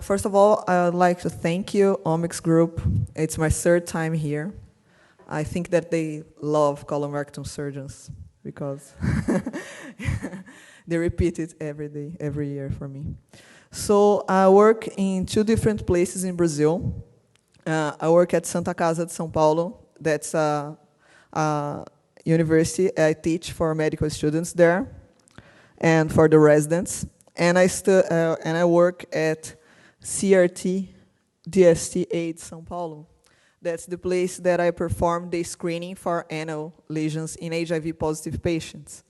First of all, I would like to thank you, Omics Group. It's my third time here. I think that they love colorectal surgeons because they repeat it every day, every year for me. So I work in 2 different places in Brazil. I work at Santa Casa de São Paulo. That's a university. I teach for medical students there and for the residents. And I work at CRT STD-AIDS São Paulo. That's the place that I perform the screening for anal lesions in HIV-positive patients.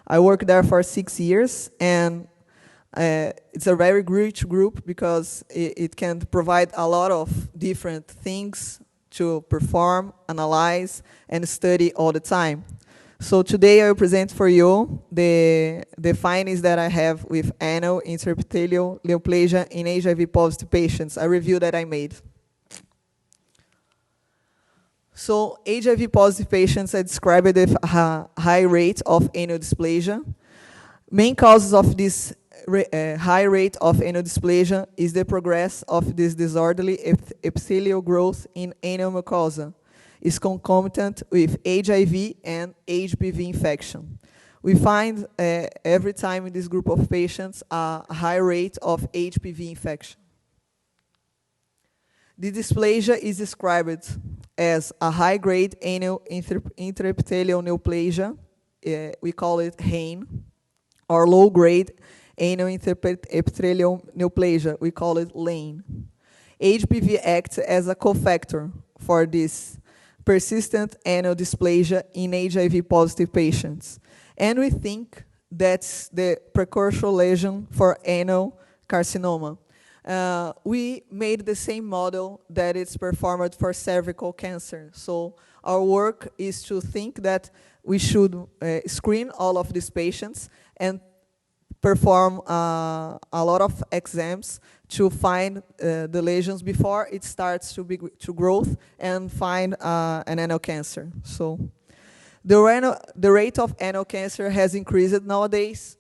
I worked there for 6 years, and it's a very rich group because it can provide a lot of different things to perform, analyze, and study all the time. So today I will present for you the findings that I have with anal intraepithelial neoplasia in HIV-positive patients, a review that I made. So HIV-positive patients are described with a high rate of anal dysplasia. Main causes of this high rate of anal dysplasia is the progress of this disorderly epithelial growth in anal mucosa. Is concomitant with HIV and HPV infection. We find every time in this group of patients a high rate of HPV infection. The dysplasia is described as a high-grade anal intraepithelial neoplasia, we call it HANE, or low-grade anal intraepithelial neoplasia, we call it LANE. HPV acts as a cofactor for this persistent anal dysplasia in HIV-positive patients. And we think that's the precursor lesion for anal carcinoma. We made the same model that is performed for cervical cancer. So our work is to think that we should screen all of these patients and perform a lot of exams to find the lesions before it starts to growth and find an anal cancer. So the rate of anal cancer has increased nowadays.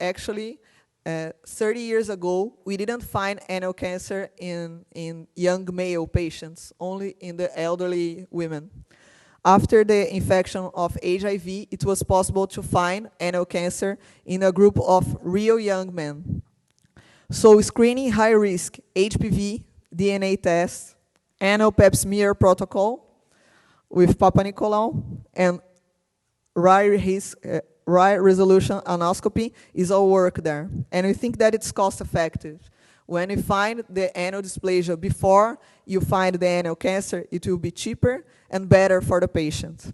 Actually, 30 years ago, we didn't find anal cancer in young male patients, only in the elderly women. After the infection of HIV, it was possible to find anal cancer in a group of real young men. So screening high-risk HPV DNA test, anal pap smear protocol with Papa Nicolau, and high resolution anoscopy is all work there. And we think that it's cost-effective. When you find the anal dysplasia before you find the anal cancer, it will be cheaper and better for the patient.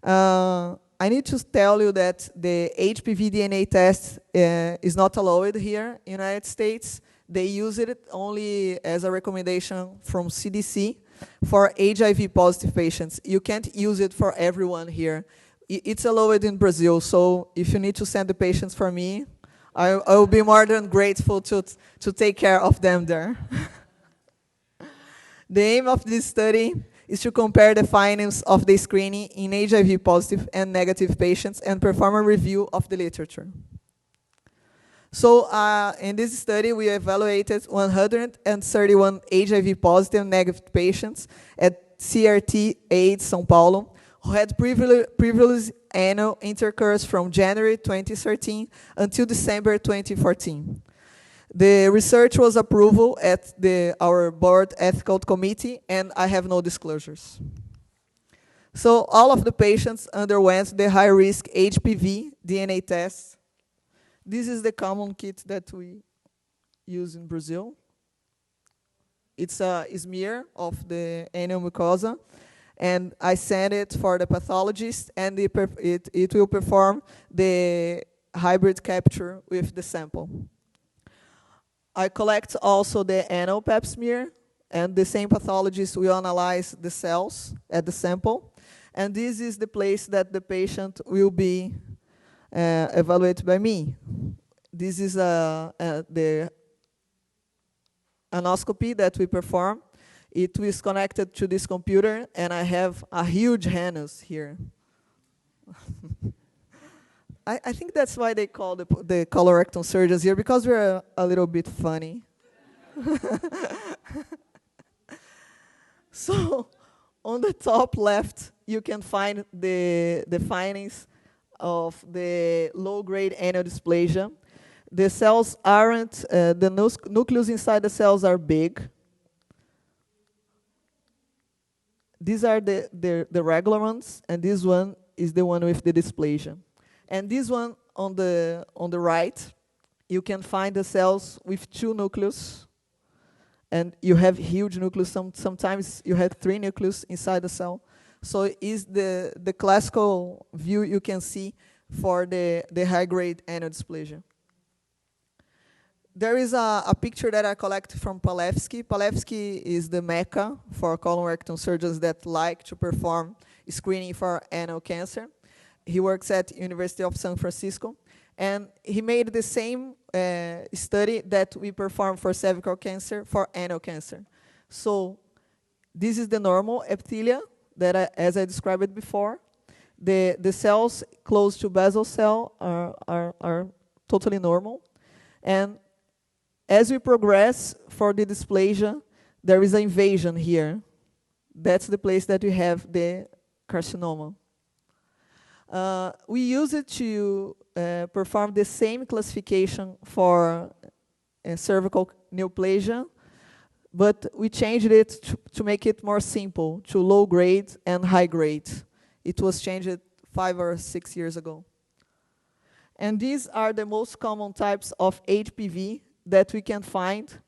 I need to tell you that the HPV DNA test is not allowed here in the United States. They use it only as a recommendation from CDC for HIV-positive patients. You can't use it for everyone here. It's allowed in Brazil, so if you need to send the patients for me, I will be more than grateful to take care of them there. The aim of this study is to compare the findings of the screening in HIV-positive and negative patients and perform a review of the literature. So in this study, we evaluated 131 HIV-positive and negative patients at CRT-AIDS São Paulo who had previous anal intercourse from January 2013 until December 2014. The research was approved at our board ethical committee, and I have no disclosures. So all of the patients underwent the high-risk HPV DNA test. This is the common kit that we use in Brazil. It's a smear of the anal mucosa, and I send it for the pathologist, and it will perform the hybrid capture with the sample. I collect also the anal pap smear, and the same pathologist will analyze the cells at the sample. And this is the place that the patient will be evaluated by me. This is the anoscopy that we perform. It is connected to this computer, and I have a huge anus here. I think that's why they call the colorectal surgeons here, because we're a little bit funny. So on the top left, you can find the findings of the low-grade anal dysplasia. The cells aren't, the nucleus inside the cells are big. These are the regular ones, and this one is the one with the dysplasia. And this one on the right, you can find the cells with 2 nucleus, and you have huge nucleus. Sometimes you have 3 nucleus inside the cell. So is the classical view you can see for the high-grade anal dysplasia. There is a picture that I collected from Palevsky. Palevsky is the mecca for colorectal surgeons that like to perform screening for anal cancer. He works at University of San Francisco. And he made the same study that we perform for cervical cancer for anal cancer. So this is the normal epithelia that, as I described it before. The cells close to basal cell are totally normal. And as we progress for the dysplasia, there is an invasion here. That's the place that we have the carcinoma. We use it to perform the same classification for cervical neoplasia, but we changed it to make it more simple, to low grade and high grade. It was changed 5 or 6 years ago. And these are the most common types of HPV that we can find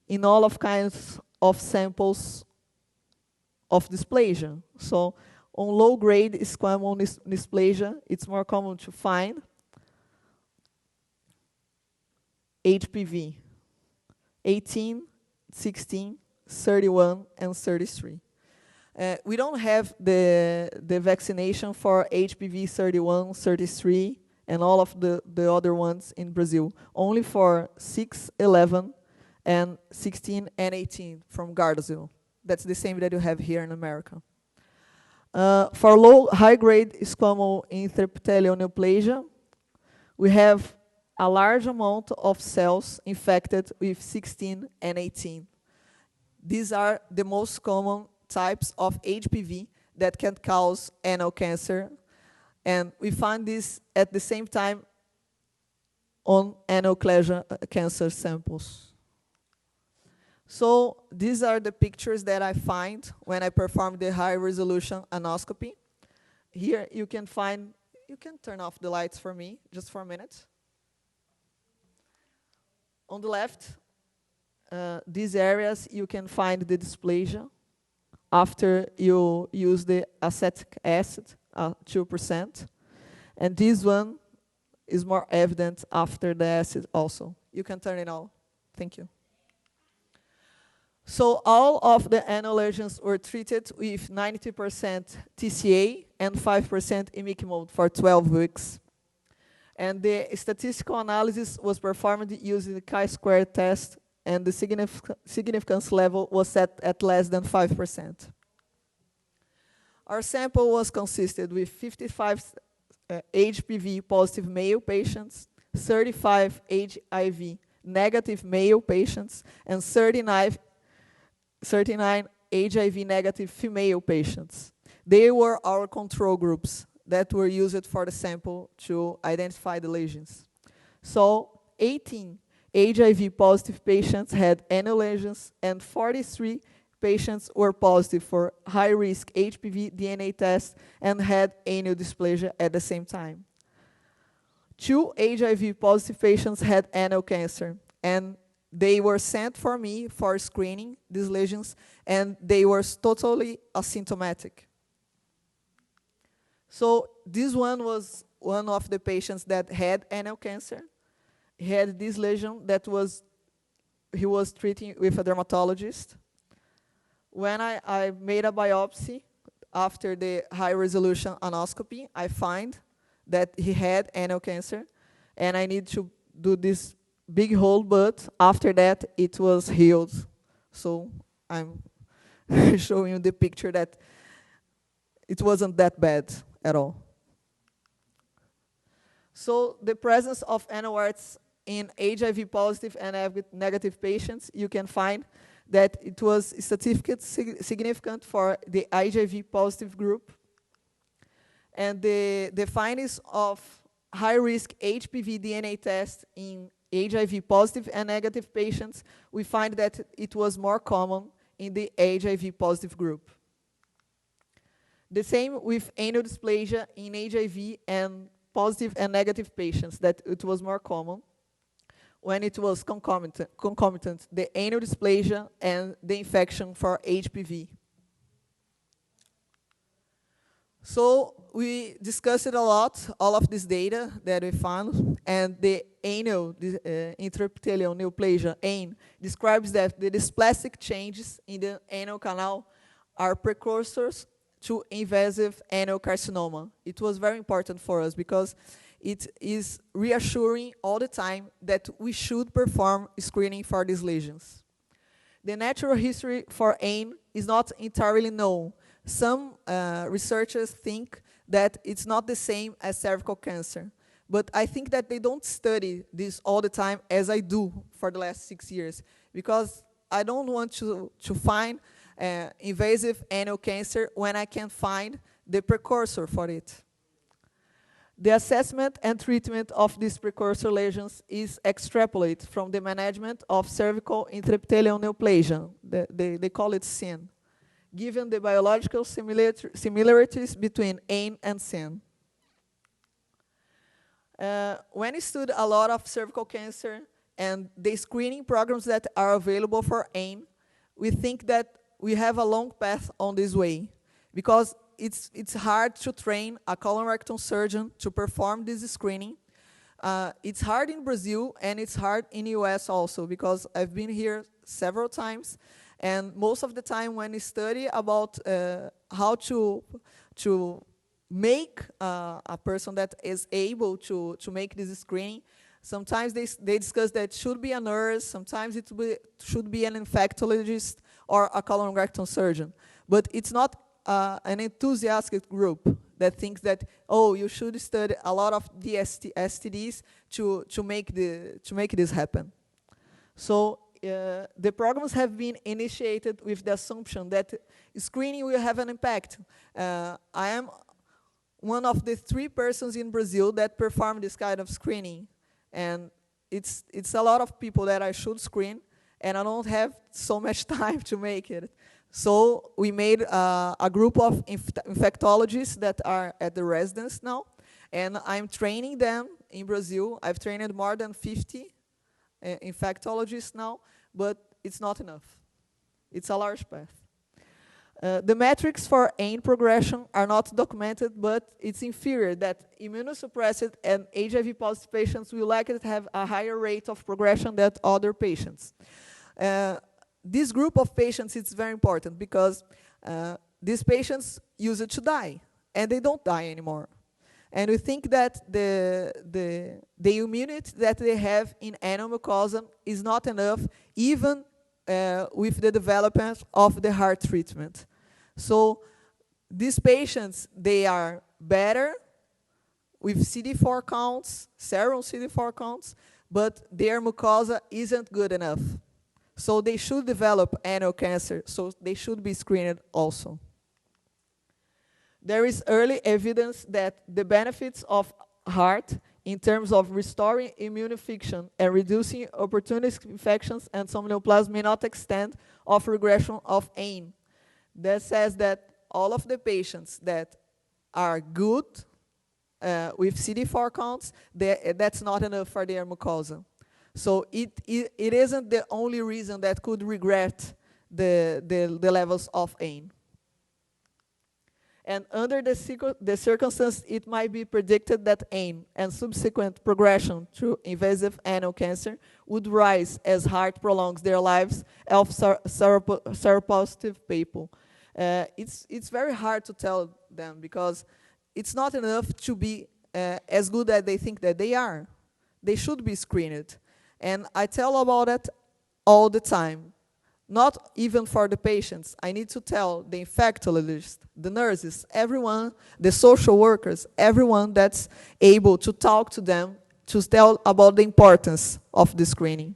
in all of kinds of samples of dysplasia. So on low-grade squamous dysplasia, it's more common to find HPV 18, 16, 31, and 33. We don't have the vaccination for HPV 31, 33, and all of the other ones in Brazil. Only for 6, 11, and 16 and 18 from Gardasil. That's the same that you have here in America. For high-grade squamous intraepithelial neoplasia, we have a large amount of cells infected with 16 and 18. These are the most common types of HPV that can cause anal cancer. And we find this at the same time on neoplasia cancer samples. So these are the pictures that I find when I perform the high-resolution anoscopy. Here you can find, you can turn off the lights for me, just for a minute. On the left, these areas, you can find the dysplasia after you use the acetic acid, 2%. And this one is more evident after the acid also. You can turn it on. Thank you. So all of the anal lesions were treated with 90% TCA and 5% imiquimod for 12 weeks. And the statistical analysis was performed using the chi-square test, and the significance level was set at less than 5%. Our sample was consisted with 55 HPV-positive male patients, 35 HIV-negative male patients, and 39 HIV-negative female patients. They were our control groups that were used for the sample to identify the lesions. So 18 HIV-positive patients had anal lesions, and 43 patients were positive for high-risk HPV DNA test and had anal dysplasia at the same time. 2 HIV-positive patients had anal cancer, and they were sent for me for screening these lesions, and they were totally asymptomatic. So this one was one of the patients that had anal cancer. He had this lesion that he was treating with a dermatologist. When I made a biopsy after the high-resolution anoscopy, I find that he had anal cancer, and I need to do this big hole, but after that, it was healed. So I'm showing you the picture that it wasn't that bad at all. So the presence of anal warts in HIV-positive and negative patients, you can find that it was statistically significant for the HIV-positive group. And the findings of high-risk HPV DNA test in HIV-positive and negative patients, we find that it was more common in the HIV-positive group. The same with anal dysplasia in HIV and positive and negative patients, that it was more common when it was concomitant, the anal dysplasia and the infection for HPV. So we discussed a lot, all of this data that we found, and the anal intraepithelial neoplasia, AIN, describes that the dysplastic changes in the anal canal are precursors to invasive anal carcinoma. It was very important for us because it is reassuring all the time that we should perform screening for these lesions. The natural history for AIN is not entirely known. Some researchers think that it's not the same as cervical cancer, but I think that they don't study this all the time as I do for the last 6 years, because I don't want to find invasive anal cancer when I can find the precursor for it. The assessment and treatment of these precursor lesions is extrapolated from the management of cervical intraepithelial neoplasia. They call it SIN, given the biological similarities between AIN and SIN. When we studied a lot of cervical cancer and the screening programs that are available for AIN, we think that we have a long path on this way, because it's hard to train a colorectal surgeon to perform this screening. It's hard in Brazil, and it's hard in the US also, because I've been here several times, and most of the time when we study about how to make a person that is able to make this screening, sometimes they discuss that it should be a nurse, sometimes it should be an infectologist or a colorectal surgeon. But it's not an enthusiastic group that thinks that, oh, you should study a lot of the STDs to make this happen. So the programs have been initiated with the assumption that screening will have an impact. I am one of the 3 persons in Brazil that perform this kind of screening, and it's a lot of people that I should screen, and I don't have so much time to make it. So we made a group of infectologists that are at the residence now, and I'm training them in Brazil. I've trained more than 50 infectologists now, but it's not enough. It's a large path. The metrics for AIN progression are not documented, but it's inferior that immunosuppressed and HIV-positive patients will likely have a higher rate of progression than other patients. This group of patients is very important because these patients used to die, and they don't die anymore. And we think that the immunity that they have in anal mucosa is not enough, even with the development of the heart treatment. So these patients, they are better with CD4 counts, serum CD4 counts, but their mucosa isn't good enough. So they should develop anal cancer, so they should be screened also. There is early evidence that the benefits of heart in terms of restoring immune function and reducing opportunistic infections and some neoplasms may not extend of regression of AIN. That says that all of the patients that are good with CD4 counts, that's not enough for their mucosa. So it isn't the only reason that could regret the levels of AIN. And under the circumstance, it might be predicted that AIN and subsequent progression to invasive anal cancer would rise as heart prolongs their lives of seropositive people. It's very hard to tell them because it's not enough to be as good as they think that they are. They should be screened. And I tell about it all the time. Not even for the patients. I need to tell the infectologists, the nurses, everyone, the social workers, everyone that's able to talk to them to tell about the importance of the screening.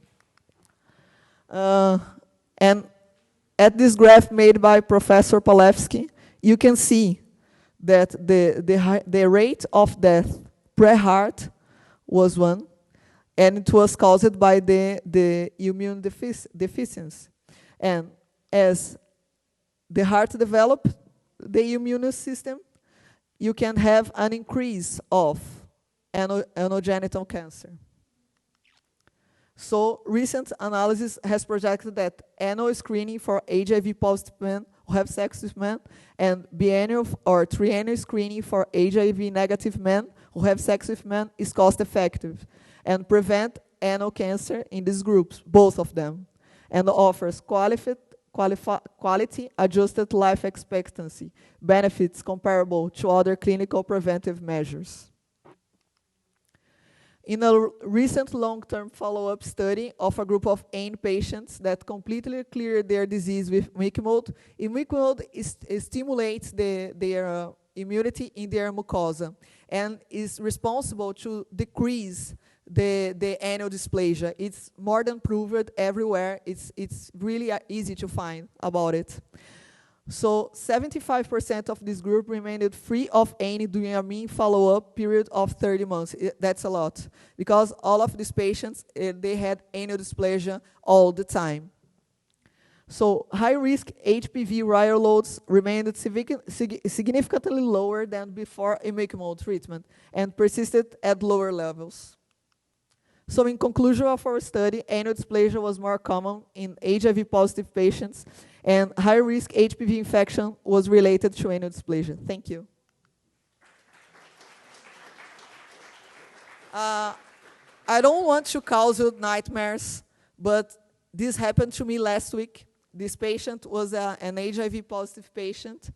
And at this graph made by Professor Palevsky, you can see that the rate of death pre-heart was 1, and it was caused by the immune deficiency. And as the heart develops the immune system, you can have an increase of anogenital cancer. So recent analysis has projected that annual screening for HIV-positive men who have sex with men and biennial or triennial screening for HIV-negative men who have sex with men is cost-effective and prevent anal cancer in these groups, both of them, and offers quality-adjusted life expectancy benefits comparable to other clinical preventive measures. In a recent long-term follow-up study of a group of AIM patients that completely cleared their disease with Wickmold, Wickmold stimulates their immunity in their mucosa and is responsible to decrease the anal dysplasia. It's more than proved everywhere. It's really easy to find about it. So 75% of this group remained free of any during a mean follow-up period of 30 months. That's a lot, because all of these patients, they had anal dysplasia all the time. So high-risk HPV viral loads remained significantly lower than before imiquimod treatment and persisted at lower levels. So in conclusion of our study, anal dysplasia was more common in HIV-positive patients, and high-risk HPV infection was related to anal dysplasia. Thank you. I don't want to cause you nightmares, but this happened to me last week. This patient was an HIV-positive patient,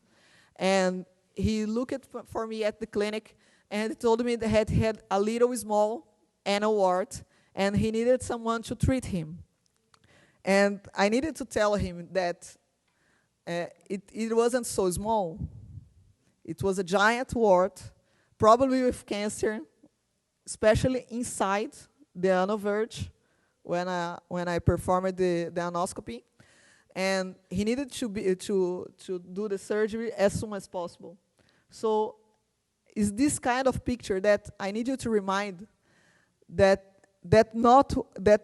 and he looked for me at the clinic, and told me that he had a little small anal wart, and he needed someone to treat him. And I needed to tell him that it wasn't so small. It was a giant wart, probably with cancer, especially inside the anal verge when I performed the anoscopy. And he needed to do the surgery as soon as possible. So it's this kind of picture that I need you to remind that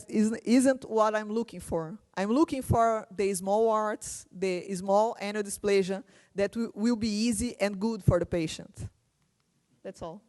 isn't what I'm looking for. I'm looking for the small warts, the small anal dysplasia that will be easy and good for the patient. That's all.